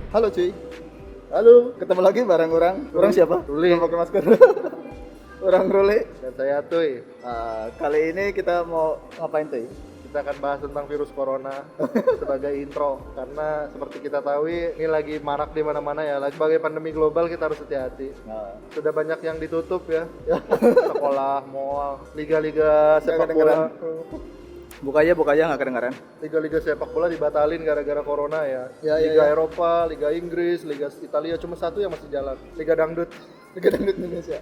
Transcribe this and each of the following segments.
Halo cuy, Halo, ketemu lagi bareng orang siapa? Ruli. Yang pakai masker. Orang Ruli. dan saya Tuy. Kali ini kita mau ngapain tuh? Kita akan bahas tentang virus corona sebagai intro. Karena seperti kita tahu ini lagi marak di mana-mana ya. Lagi sebagai pandemi global kita harus hati-hati. Nah, Sudah banyak yang ditutup ya. Sekolah, mall, liga-liga sepak bola. buka aja nggak kedengaran. Liga-liga sepak bola dibatalin gara-gara corona ya. Ya, Liga ya. Eropa, Liga Inggris, Liga Italia cuma satu yang masih jalan. Liga Dangdut. Liga Dangdut Indonesia.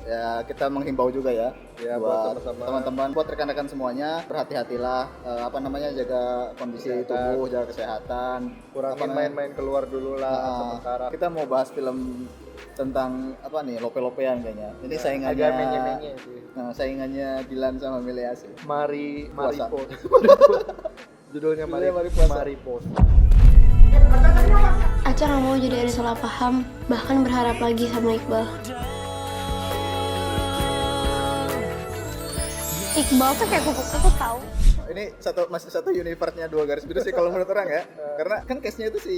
Ya kita menghimbau juga ya, Ya, buat buat teman-teman. teman-teman, buat rekan-rekan semuanya, berhati-hatilah, jaga kondisi Kesehatan. tubuh, jaga kesehatan, Kurangin main-main keluar dulu lah sementara. Kita mau bahas film tentang lope-lopean kayaknya. Ini saingannya Agak menye-menye sih. saingannya Dilan sama Mileas. Mari Puasa. Pos. Judulnya Mari Judulnya Mari Puasa. Mari Pos. Aca nggak mau jadi ada salah paham, bahkan berharap lagi sama Iqbal. Iqbal tuh kayak kupu-kupu tahu. Ini masih satu universe-nya dua garis biru sih kalau menurut orang ya. Karena kan case-nya itu si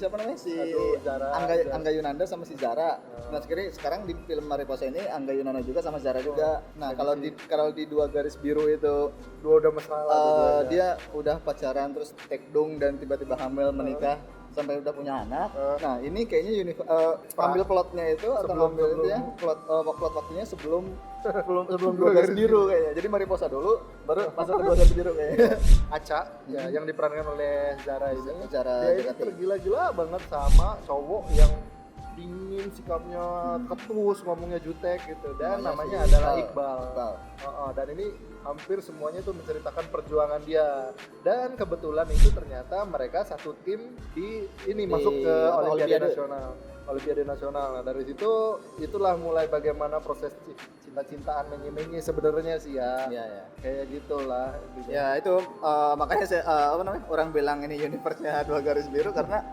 siapa namanya? Si Aduh, Zara. Angga Yunanda sama si Zara. Nah, sekarang di film Mariposa ini Angga Yunanda juga sama Zara juga. Nah, kalau di dua garis biru itu Dua udah masalah. dia udah pacaran terus tekdung dan tiba-tiba hamil menikah sampai udah punya anak. Nah, ini kayaknya ambil plotnya itu atau ngambil itu ya plot waktunya sebelum dua garis biru kayaknya. Jadi Mariposa dulu baru masuk ke dua garis biru kayaknya. Aca ya yang diperankan oleh Zara ini. Zara Dia ini Jagati. tergila-gila banget sama cowok yang dingin sikapnya, ketus, ngomongnya jutek gitu, dan namanya si adalah Iqbal. Dan ini hampir semuanya tuh menceritakan perjuangan dia, dan kebetulan itu ternyata mereka satu tim di masuk ke Olimpiade Nasional. Nah, dari situ itulah mulai bagaimana proses cinta-cintaan menye-menye sebenarnya sih ya. Iya, ya. Kayak gitulah. Ya itu makanya orang bilang ini universe-nya dua garis biru karena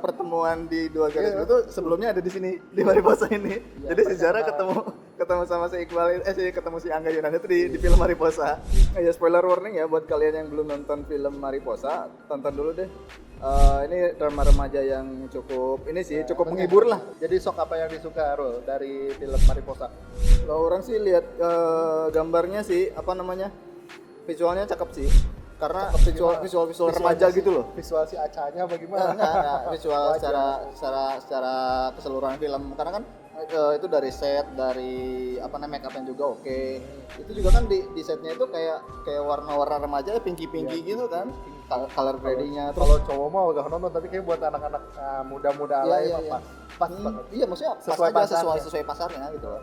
pertemuan di dua garis biru itu sebelumnya ada di sini di Mariposa ini. Jadi si Zara ketemu sama si Iqbal ketemu si Angga Yunanda itu di film Mariposa. Ya spoiler warning ya buat kalian yang belum nonton film Mariposa, tonton dulu deh. Ini drama remaja yang cukup menghibur lah. Jadi sok apa yang disuka Rul dari film Mariposa? Kalau orang sih lihat gambarnya sih visualnya cakep sih. Karena visual remaja gitu loh. Visual si Acanya bagaimana? Enggak, visual secara keseluruhan film karena kan itu dari set, dari make up-nya juga oke. Itu juga kan di setnya itu kayak warna-warna remaja pinky gitu kan. Color grading-nya Kalau cowok mah udah nonton, tapi kayak buat anak-anak muda-muda alay iya. pas banget. Iya, maksudnya sesuai pasarnya gitu loh.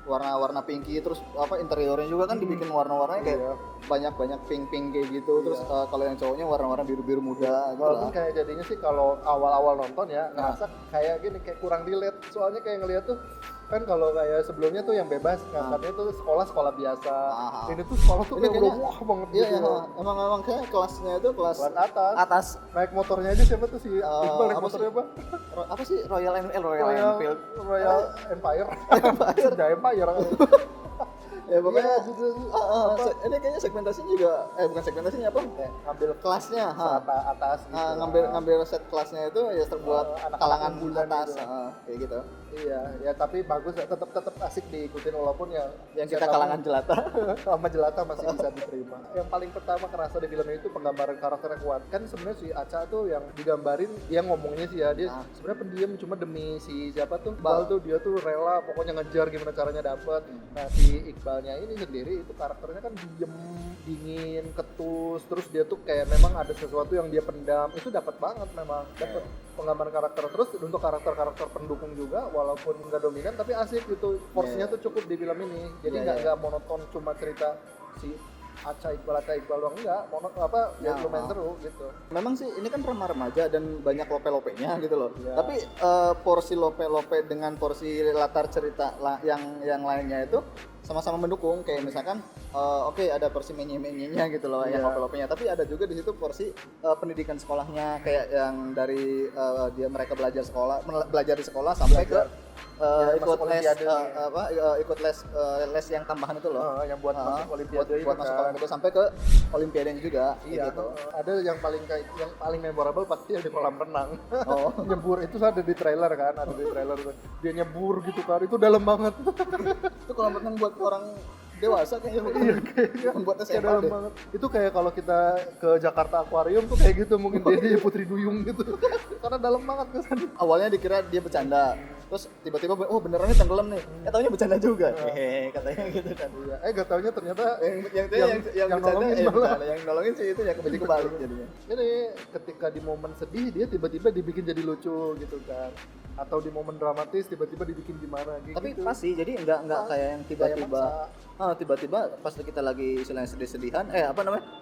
Warna-warna pinky terus interiornya juga kan dibikin warna-warnanya kayak banyak pink kayak gitu. Terus kalau yang cowoknya warna-warna biru muda gitu Walaupun lah. kayak jadinya sih kalau awal-awal nonton ya ngerasa kayak gini, kayak kurang relate. Soalnya kayak ngeliat tuh kan kalau kayak sebelumnya tuh yang bebas ngangkatnya tuh sekolah biasa. Ini tuh sekolah tuh Ini kayak kayaknya- udah wah banget Iya, gitu. emang kayak kelasnya itu kelas Kelas atas. atas. Naik motornya aja siapa tuh si Iqbal naik apa motornya sih? apa? Royal Enfield. Royal Empire. Sudah Empire. Ya pokoknya Iya, ini kayaknya segmentasinya juga bukan segmentasinya ngambil kelasnya serata atas gitu. ngambil set kelasnya itu ya terbuat anak-anak kalangan unggulan atas gitu. kayak gitu Iya, ya tapi bagus ya, tetap asik diikutin walaupun ya yang kita kalangan jelata. sama jelata masih bisa diterima. Yang paling pertama kerasa di film itu penggambaran karakternya kuat. Kan sebenarnya si Aca tuh yang digambarin, dia ngomongnya sih ya, dia sebenarnya pendiam cuma demi si siapa tuh Iqbal tuh, dia tuh rela pokoknya ngejar gimana caranya dapet. Nah si Iqbalnya ini sendiri itu karakternya kan diem, dingin, ketus, terus dia tuh kayak memang ada sesuatu yang dia pendam. Itu dapat banget memang, dapat penggambaran karakter. Terus untuk karakter pendukung juga walaupun nggak dominan tapi asik gitu, porsinya tuh cukup di film ini, jadi nggak monoton cuma cerita si Aca Iqbal doang, enggak lumayan seru gitu. Memang sih ini kan remaja dan banyak lope-lopenya gitu loh. Ya. Tapi porsi lope-lope dengan porsi latar cerita yang lainnya itu sama-sama mendukung. Kayak misalkan ada porsi menye-menyenya gitu loh yang lope-lopenya, tapi ada juga di situ porsi pendidikan sekolahnya, kayak yang dari mereka belajar di sekolah sampai ke ikut masuk les Olimpiade. ikut les yang tambahan itu loh. Yang buat masuk Olimpiade buat itu masuk kan. Olimpiade sampai ke Olimpiadenya juga Iya, gitu. ada yang paling memorable pasti yang di kolam renang. Oh. Nyebur itu ada di trailer kan, ada di trailer tuh. Dia nyebur gitu kan, itu dalam banget. Itu kalau renang buat orang dewasa kayaknya bukan buat Kayak SMA dalam deh. banget. Itu kayak kalau kita ke Jakarta Aquarium tuh kayak gitu mungkin dia Putri Duyung gitu. Karena dalam banget ke sana. Awalnya dikira dia bercanda, terus tiba-tiba oh beneran nih tenggelam nih. Taunya bercanda juga. Hehe, katanya gitu kan. Iya. Gak taunya ternyata yang bercanda nolongin malah. bercanda, yang nolongin sih itu ya kebalik jadinya. Ini ketika di momen sedih dia tiba-tiba dibikin jadi lucu gitu kan. Atau di momen dramatis tiba-tiba dibikin gimana gitu. Tapi pas sih, jadi enggak kayak yang tiba-tiba maksa. tiba-tiba pas kita lagi istilahnya sedih-sedihan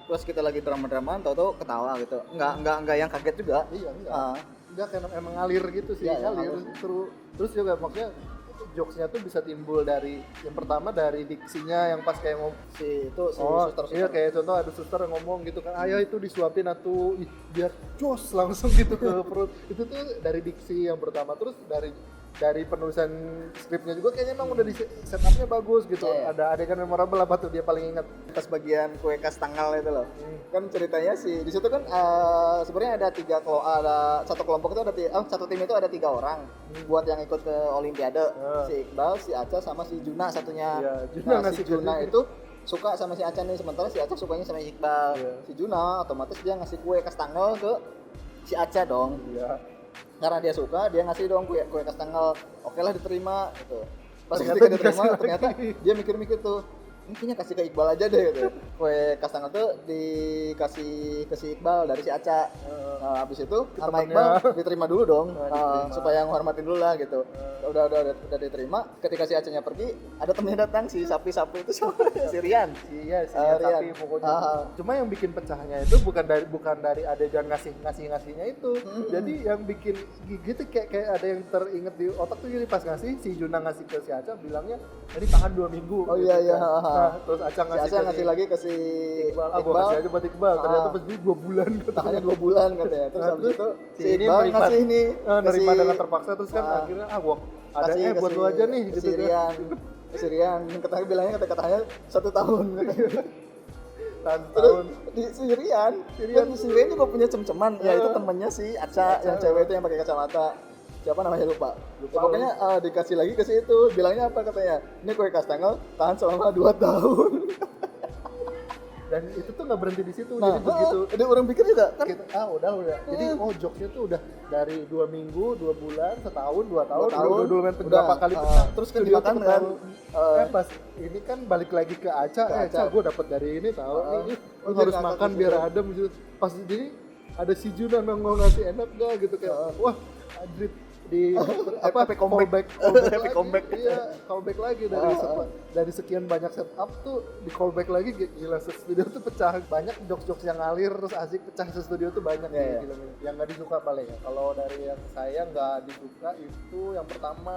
pas kita lagi drama-dramaan tahu-tahu ketawa gitu. Enggak yang kaget juga. Iya, enggak. Enggak kayak emang ngalir gitu sih, Iya, ngalir seru. Terus juga maksudnya jokesnya tuh bisa timbul dari yang pertama dari diksinya yang pas kayak Si suster. iya kayak contoh ada suster yang ngomong gitu kan, ayah itu disuapin atuh biar jos langsung gitu ke perut. Itu tuh dari diksi yang pertama. Terus dari penulisan skripnya juga kayaknya emang udah di setupnya bagus gitu. Iya. Ada adegan memorable apa tuh dia paling ingat? Pas bagian kue kas tanggal itu loh. Kan ceritanya di situ kan sebenarnya ada satu kelompok itu satu tim itu ada 3 orang buat yang ikut ke Olimpiade. Si Iqbal, si Aca sama si Juna satunya. Iya, Juna si Juna itu suka sama si Aca nih, sementara si Aca sukanya sama Iqbal. Iya. Si Juna otomatis dia ngasih kue kas tanggal ke si Aca dong. Iya. Karena dia suka, dia ngasih dong kue kas tanggal. Oke lah diterima gitu. Pas Ternyata ketika diterima dikasih ternyata lagi. dia mikir-mikir tuh, ini kayaknya kasih ke Iqbal aja deh gitu. Kue kas tanggal tuh dikasih ke si Iqbal dari si Aca. Nah, habis itu sama temennya. Iqbal diterima dulu dong, Diterima. supaya menghormatin dulu lah gitu. Udah diterima. Ketika si Acanya pergi, ada temennya datang si sapi-sapi itu si Rian. Iya sih, Rian. tapi pokoknya. Cuma yang bikin pecahnya itu bukan dari adegan ngasihnya itu. Jadi yang bikin gitu kayak ada yang teringet di otak tuh, jadi pas ngasih si Juna ngasih ke si Aca bilangnya ini tahan 2 minggu. Oh gitu iya iya. kan. Nah, terus Aca Si Aca ngasih lagi ke si Iqbal. Gua kasih aja buat Iqbal. Ternyata pas dia 2 bulan tahannya 2 bulan katanya. Terus Nah, habis terus itu si si ini Iqbal nerima- ngasih ini nerima dengan terpaksa terus kan akhirnya gua ada buat lu aja nih gitu si kan. Rian. Si Rian katanya bilangnya kata-katanya 1 tahun katanya. Tahan Terus setahun. si Rian juga punya cem-ceman. Ya itu temennya si Aca yang cewek itu yang pakai kacamata. Siapa namanya lupa. Ya, pokoknya dikasih lagi ke situ. Bilangnya apa katanya? Ini kue kas tanggal tahan selama 2 tahun. Dan itu tuh nggak berhenti di situ, Nah, jadi begitu ada orang pikir juga kan udah jadi jokesnya tuh udah dari 2 minggu, 2 bulan, setahun, 2 tahun, 2 tahun, udah main udah, berapa kali pecah. terus kan Studio dimakan tuh kan, pecah. Pas ini kan balik lagi ke Aca, Aca gue dapet dari ini tahu, ini lu harus dia makan ngangkat biar gitu. adem gitu. Pas jadi ada si Juna yang mau ngasih enak gak gitu kayak wah Adrit di Epic comeback. lagi. Epic comeback. Iya, callback lagi dari sekian banyak setup tuh di callback lagi, gila studio tuh pecah, banyak jokes yang ngalir terus asik pecah studio tuh banyak di Yeah. film ini. Yang nggak disuka paling ya, kalau dari yang saya nggak disuka itu yang pertama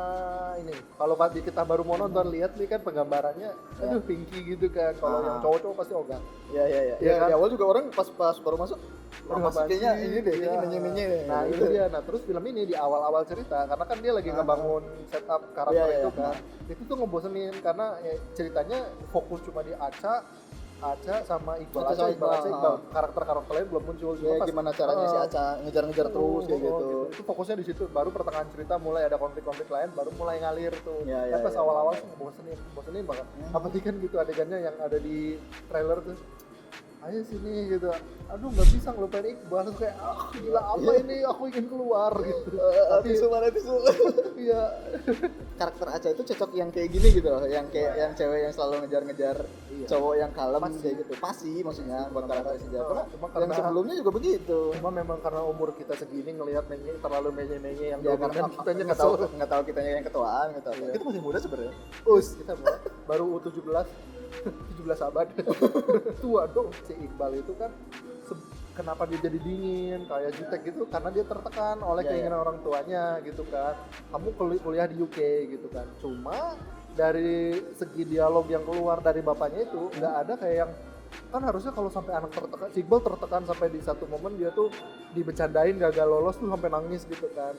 ini, kalau pas kita baru mau nonton lihat nih kan penggambarannya aduh pinky gitu kan, kalau yang cowok-cowok pasti ogah. Iya Iya kan? Di awal juga orang pas baru masuk Apaan kayaknya sih? ini deh, Iya. kayaknya menye-menye deh. Nah itu dia. Nah terus film ini di awal-awal cerita, karena kan dia lagi ngebangun setup karakter Iya, itu iya. kan, itu tuh ngebosenin karena ceritanya fokus cuma di Aca sama Iqbal. Aca sama Iqbal. Karakter-karakter lain belum muncul. Ya, Cuma gimana caranya si Aca ngejar-ngejar terus kayak gitu. Itu fokusnya di situ. Baru pertengahan cerita mulai ada konflik-konflik lain, baru mulai ngalir tuh. Iya, iya, Kan pas iya. awal-awal sih bosenin banget. Apalagi kan gitu adegannya yang ada di trailer tuh. Ayo sini gitu, aduh nggak bisa ngelupain Iqbal, terus kayak gila apa ini, aku ingin keluar gitu. Tapi Tisu mana tisu. iya, Karakter Aca itu cocok yang kayak gini gitu loh, yang kayak yang cewek yang selalu ngejar-ngejar cowok yang kalem kayak gitu. Pasti maksudnya buat karakter si Java. Cuma Yang karena- sebelumnya juga begitu. cuma memang karena umur kita segini ngelihat terlalu menye-menye yang Ya dominan, karena kitanya nggak tahu kitanya yang ketuaan gitu. Kita masih muda sebenarnya. kita baru U17 17 abad tua dong. Si Iqbal itu kan kenapa dia jadi dingin kayak jutek gitu, karena dia tertekan oleh keinginan orang tuanya gitu kan. Kamu kuliah di UK gitu kan. Cuma dari segi dialog yang keluar dari bapaknya itu nggak ada kayak yang, kan harusnya kalau sampai anak tertekan, si Iqbal tertekan sampai di satu momen dia tuh dibecandain gagal lolos tuh sampai nangis gitu kan.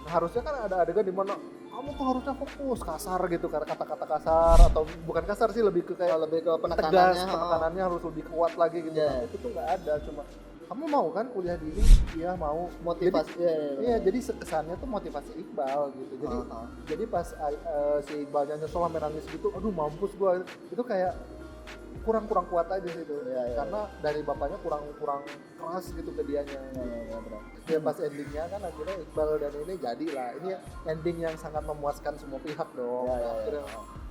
harusnya kan ada adegan di mana kamu tuh harusnya fokus kasar gitu karena kata-kata kasar atau bukan kasar sih lebih ke kayak lebih ke tegas, penekanannya. penekanannya harus lebih kuat lagi gitu. Iya. Itu tuh nggak ada, cuma kamu mau kan kuliah di ini? Iya mau. Motivasi. Iya, jadi kesannya tuh motivasi Iqbal gitu. Jadi pas si Iqbalnya nyesel sampai nangis gitu, aduh mampus gua. Itu kayak kurang kuat aja gitu. Karena dari bapaknya kurang keras gitu ke dianya. Ya pas endingnya kan akhirnya Iqbal dan ini jadilah. Ini ending yang sangat memuaskan semua pihak dong.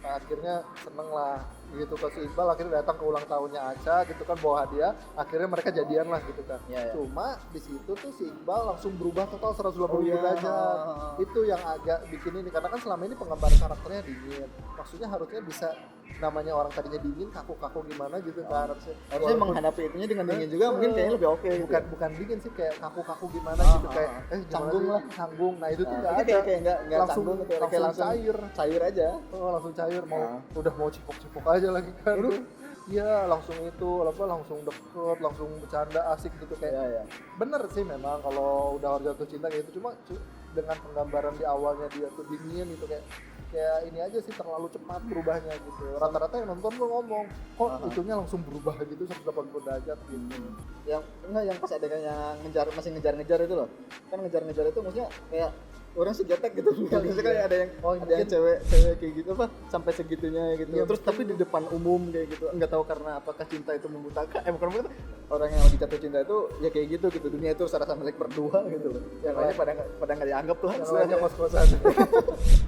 Akhirnya seneng lah gitu pas Iqbal akhirnya datang ke ulang tahunnya Aca gitu kan bawa hadiah, akhirnya mereka jadian lah gitu kan. Cuma di situ tuh si Iqbal langsung berubah total 180 derajat. Itu yang agak bikin ini karena kan selama ini penggambaran karakternya dingin. Maksudnya harusnya bisa namanya orang tadinya dingin kaku-kaku gimana gitu kan Harusnya menghadapi itunya dengan dingin juga mungkin kayaknya lebih oke gitu. Bukan dingin sih kayak kaku-kaku gimana gitu kayak canggung lah. canggung. Nah itu tuh nggak Ini ada kayak nggak langsung canggung gitu, langsung kayak langsung cair aja. langsung cair udah mau cipok-cipok aja lagi kan. Iya langsung itu langsung deket langsung bercanda asik gitu kayak bener sih memang kalau udah jatuh cinta kayak gitu, cuma dengan penggambaran di awalnya dia tuh dingin gitu kayak ini aja sih terlalu cepat berubahnya gitu. Rata-rata yang nonton tuh ngomong kok itunya langsung berubah gitu 180 derajat gitu. Yang pas adegan yang masih ngejar itu loh. Kan ngejar itu maksudnya kayak orang segetek gitu. Biasanya kayak ada yang cewek kayak gitu apa sampai segitunya gitu. Terus tapi di depan umum kayak gitu. Enggak tahu karena apakah cinta itu membutakan. Bukan membutakan. Orang yang lagi jatuh cinta itu ya kayak gitu. Dunia itu serasa milik berdua gitu loh. Yang lainnya pada enggak dianggap lah. Yang lainnya kos-kosan.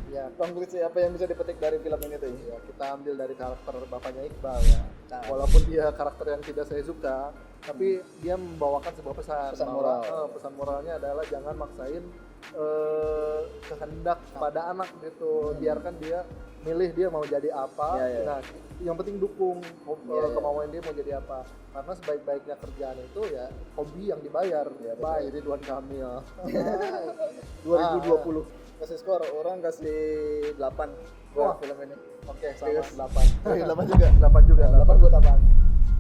Ya, konklusi apa yang bisa dipetik dari film ini tuh? Ya, kita ambil dari karakter bapaknya Iqbal ya. Walaupun dia karakter yang tidak saya suka, tapi dia membawakan sebuah pesan moral. Pesan moralnya adalah jangan maksain kehendak pada anak gitu. Biarkan dia milih dia mau jadi apa. Nah, yang penting dukung kemauan dia mau jadi apa. Karena sebaik-baiknya kerjaan itu ya hobi yang dibayar. Bye Ridwan Kamil. 2020. Kasih skor, orang kasih 8 buat film ini. Oke, sama 8. 8 juga. 8 juga. 8 buat apaan?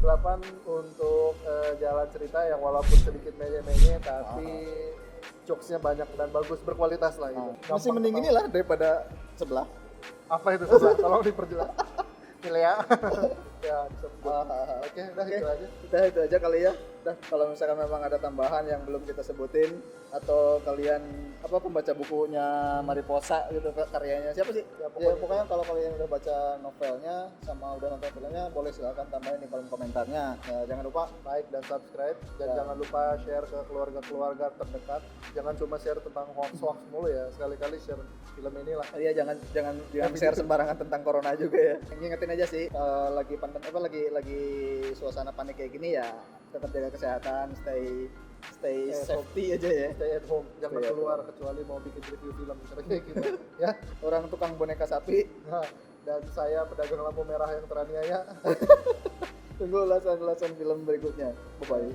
8 untuk jalan cerita yang walaupun sedikit menye-menye tapi jokesnya banyak dan bagus, berkualitas lah gitu. Masih mending inilah daripada sebelah. Apa itu sebelah? Tolong diperjelas. Pilih ya. Ya, oke, udah itu aja. Udah itu aja kali ya. Udah, kalau misalkan memang ada tambahan yang belum kita sebutin atau kalian pembaca bukunya Mariposa gitu karyanya siapa sih? Ya, pokoknya kalau kalian udah baca novelnya sama udah nonton filmnya boleh silakan tambahin di kolom komentarnya. Ya, jangan lupa like dan subscribe dan jangan lupa share ke keluarga-keluarga terdekat. Jangan cuma share tentang hoax mulu ya. Sekali-kali share film ini lah. Iya, jangan share sembarangan tentang corona juga ya. Ngingetin aja sih lagi suasana panik kayak gini ya tetap jaga kesehatan, stay safety aja ya. Stay at home, jangan keluar kecuali mau bikin review film kayak gitu ya. Orang tukang boneka sapi. Nah, dan saya pedagang lampu merah yang teraniaya. Tunggu ulasan film berikutnya. Bye bye.